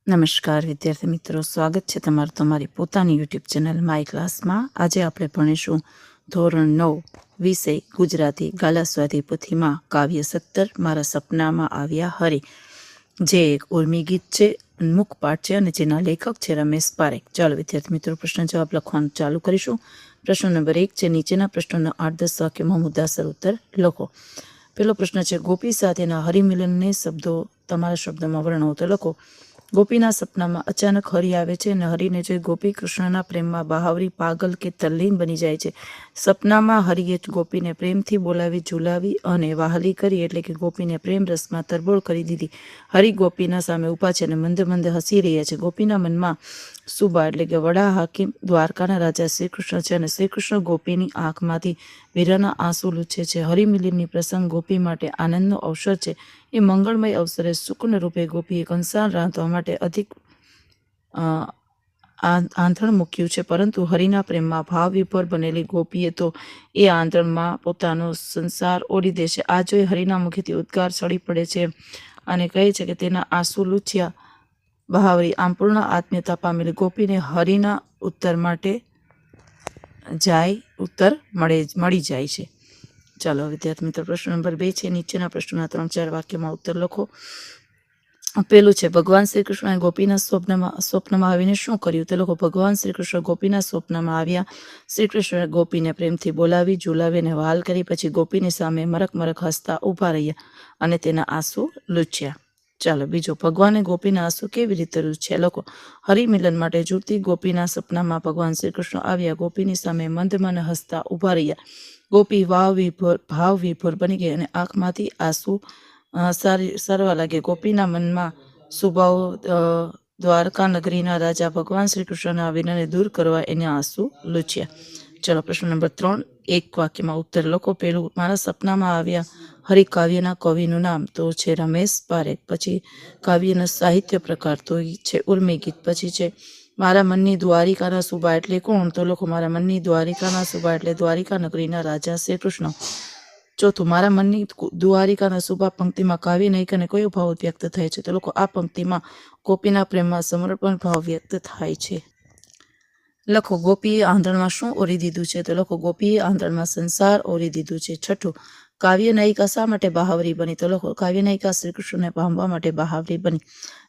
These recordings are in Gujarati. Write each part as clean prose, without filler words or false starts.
નમસ્કાર વિદ્યાર્થી મિત્રો, સ્વાગત છે તમારું તમારી પોતાની યુટ્યુબ ચેનલ માય ક્લાસમાં. આજે આપણે ભણીશું ધોરણ 9 વિષય ગુજરાતી ગાલા સ્વાધ્યાય પોથીમાં કાવ્ય 17 મારા સપનામાં આવ્યા હરી, જે એક ઉર્મી ગીત છે, મુખ પાઠ છે અને જેના લેખક છે રમેશ પારેખ. ચાલો વિદ્યાર્થી મિત્રો, પ્રશ્ન જવાબ લખવાનું ચાલુ કરીશું. પ્રશ્ન નંબર 1 છે, નીચેના પ્રશ્નોના 8-10 વાક્યમાં મુદ્દાસર ઉત્તર લખો. પહેલો પ્રશ્ન છે, ગોપી સાથેના હરિમિલનને શબ્દો તમારા શબ્દમાં વર્ણવો. તો લખો, ગોપીના સપનામાં અચાનક હરિ આવે છે અને હરિને જોઈ ગોપી કૃષ્ણના પ્રેમમાં બહાવરી, પાગલ કે તલ્લીન બની જાય છે. સપનામાં હરિએ ગોપીને પ્રેમથી બોલાવી, ઝુલાવી અને વહાલી કરી, એટલે કે ગોપીને પ્રેમ રસમાં તરબોળ કરી દીધી. હરિ ગોપીના સામે ઊભા છે અને મંદ મંદ હસી રહ્યા છે. ગોપીના મનમાં સુબા એટલે કે વડા હાકીમ, દ્વારકાના રાજા શ્રી કૃષ્ણ છે અને શ્રી કૃષ્ણ ગોપીની આંખમાંથી વીરાના આંસુ લૂછે છે. હરિમિલનની પ્રસંગ ગોપી માટે આનંદનો અવસર છે. એ મંગળમય અવસરે સુકન રૂપે ગોપીએ કંસાર રાંધવા માટે અધિક આંધણ મૂક્યું છે, પરંતુ હરિના પ્રેમમાં ભાવ વિભોર બનેલી ગોપીએ તો એ આંધણમાં પોતાનો સંસાર ઓળી દે છે. આ જોઈ હરિના મુખેથી ઉદ્ગાર સળી પડે છે અને કહે છે કે તેના આંસુ લૂછ્યા બહાવરી. આમ પૂર્ણ આત્મીયતા પામેલી ગોપીને હરિના ઉત્તર મળી જાય છે. ચાલો વિદ્યાર્થી મિત્રો, પ્રશ્ન નંબર 2 છે, નીચેના પ્રશ્નોના 3-4 વાક્યમાં ઉત્તર લખો. પેલું છે, ભગવાન શ્રી કૃષ્ણએ ગોપીના સ્વપ્નમાં આવીને શું કર્યું? તે લોકો, ભગવાન શ્રી કૃષ્ણ ગોપીના સ્વપ્નમાં આવ્યા. શ્રી કૃષ્ણએ ગોપીને પ્રેમથી બોલાવી, ઝુલાવી અને વહાલ કરી. પછી ગોપીની સામે મરક મરક હસતા ઊભા રહ્યા અને તેના આંસુ લૂછ્યા. ચાલો બીજો, ભગવાને ગોપીના આંસુ કેવી રીતે લૂછ્યા? લોકો, હરિમિલન માટે ઝૂલતી ગોપીના સપનામાં ભગવાન શ્રી કૃષ્ણ આવ્યા. ગોપીની સામે મંદ મંદ હસતા ઊભા રહ્યા. ગોપી ભાવ વિભોર બની ગઈ અને આંખમાંથી આંસુ સરવા લાગે. ગોપીના મનમાં સુબાઓ દ્વારકા નગરીના રાજા ભગવાન શ્રી કૃષ્ણના વિનયને દૂર કરવા એને આંસુ લૂછ્યા. ચલો પ્રશ્ન નંબર 3, એક વાક્યમાં ઉત્તર લખો. પેલું, મારા સપનામાં આવ્યા હરિ કાવ્યના કવિનું નામ? તો છે રમેશ પારેખ. પછી કાવ્યનો સાહિત્ય પ્રકાર તો છે ઉર્મી ગીત. પછી છે, મારા મનની દ્વારિકાના સુબા એટલે કોણ? તો લખો, મારા મનની દ્વારિકાના સુબા એટલે દ્વારિકા નગરીના રાજા શ્રી કૃષ્ણ. ચોથું, મારા મનની દ્વારિકાના સુબા પંક્તિમાં કાવ્ય નાયિકાને કયો ભાવ વ્યક્ત થાય છે? તો લોકો, આ પંક્તિમાં ગોપીના પ્રેમમાં સમર્પણ ભાવ વ્યક્ત થાય છે. લખો, ગોપીએ આંધણમાં શું ઓરી દીધું છે? તો લખો, ગોપીએ આંધણમાં સંસાર ઓરી દીધું છે. છઠ્ઠું, કાવ્ય નાયિકા શા માટે બહાવરી બની? તો લખો, કાવ્ય નાયિકા શ્રી કૃષ્ણને પામવા માટે બહાવરી બની.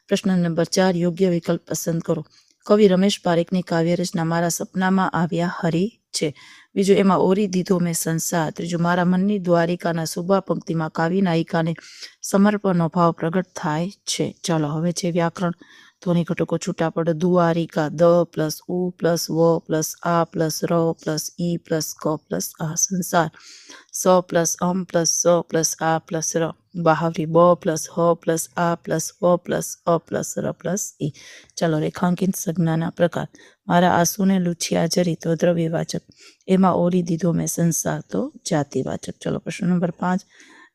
પ્રશ્ન નંબર 4, યોગ્ય વિકલ્પ પસંદ કરો. કવિ રમેશ પારેખની કાવ્ય રચના મારા સપનામાં આવ્યા હરિ છે. બીજું, એમાં ઓરી દીધો મેં સંસાર. ત્રીજું, મારા મનની દ્વારિકાના સુબા પંક્તિમાં કાવ્ય નાયિકાને સમર્પણનો ભાવ પ્રગટ થાય છે. ચાલો હવે છે વ્યાકરણ. ધ્વનિ ઘટકો છૂટા પડે. દ્વારિકા, દ પ્લસ ઉ પ્લસ વ પ્લસ આ પ્લસ ર પ્લસ ઈ પ્લસ ક પ્લસ આ. સંસાર, સ પ્લસ અમ પ્લસ સ પ્લસ આ પ્લસ ર. બહાવરી, બ પ્લસ હ પ્લસ આ પ્લસ વ પ્લસ અ પ્લસ ર પ્લસ ઈ. ચાલો રેખાંકિત સંજ્ઞાના પ્રકાર. મારા આંસુને લૂછ્યા જરી તો દ્રવ્યવાચક. એમાં ઓરી દીધો મેં સંસાર તો જાતિવાચક. ચલો પ્રશ્ન નંબર 5,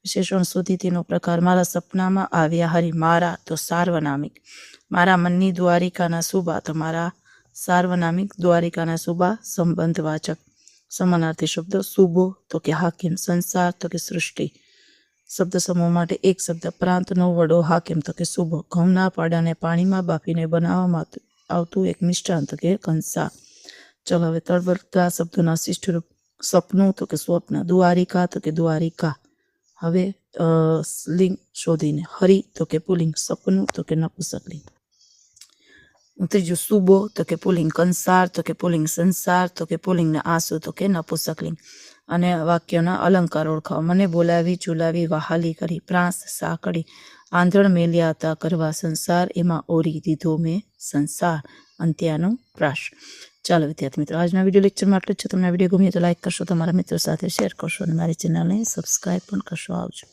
વિશેષણ શોધી તેનો પ્રકાર. મારા સપનામાં આવ્યા હરિ. મારા તો સાર્વનામિક. મારા મનની દ્વારિકાના સુબા તો મારા સાર્વનામિક. દ્વારિકાના સુબા સંબંધવાચક. સમાનાર્થી શબ્દો. સુબો તો કે હાકિમ. સંસાર તો કે સૃષ્ટિ. શબ્દ સમૂહ માટે એક શબ્દ. પ્રાંતનો વડો હાકિમ તો કે શુભ. ઘઉંના પાડાને પાણીમાં બાફીને બનાવવામાં આવતું એક મિષ્ટાન તો કે કંસા. ચલો હવે તળબડતા શબ્દોના શિષ્ટ રૂપ. સપનું તો કે સ્વપ્ન. દ્વારિકા તો કે દ્વારિકા. હવે લિંગ શોધીને. હરિ તો કે પુલિંગ. સપનું તો કે નપુંસકલિંગ. ત્રીજું, સુબો તો કે પુલિંગ. કંસાર તો કે પુલિંગ. સંસાર તો કે પુલિંગ ને આંસુ તો કે નપુંસકલિંગ. અને વાક્યોના અલંકાર ઓળખાવો. મને બોલાવી, ઝુલાવી, વહાલી કરી. પ્રાસ, સાંકળી. આંધણ મેલ્યા હતા કરવા સંસાર. એમાં ઓરી દીધો મેં સંસાર. અંત્યાનો પ્રાસ. ચાલો વિદ્યાર્થી મિત્રો, આજના વિડીયો લેક્ચરમાં આટલું જ છે. તમને વિડીયો ગમ્યો તો લાઈક કરશો, તમારા મિત્રો સાથે શેર કરશો અને મારી ચેનલને સબસ્ક્રાઈબ પણ કરશો. આવજો.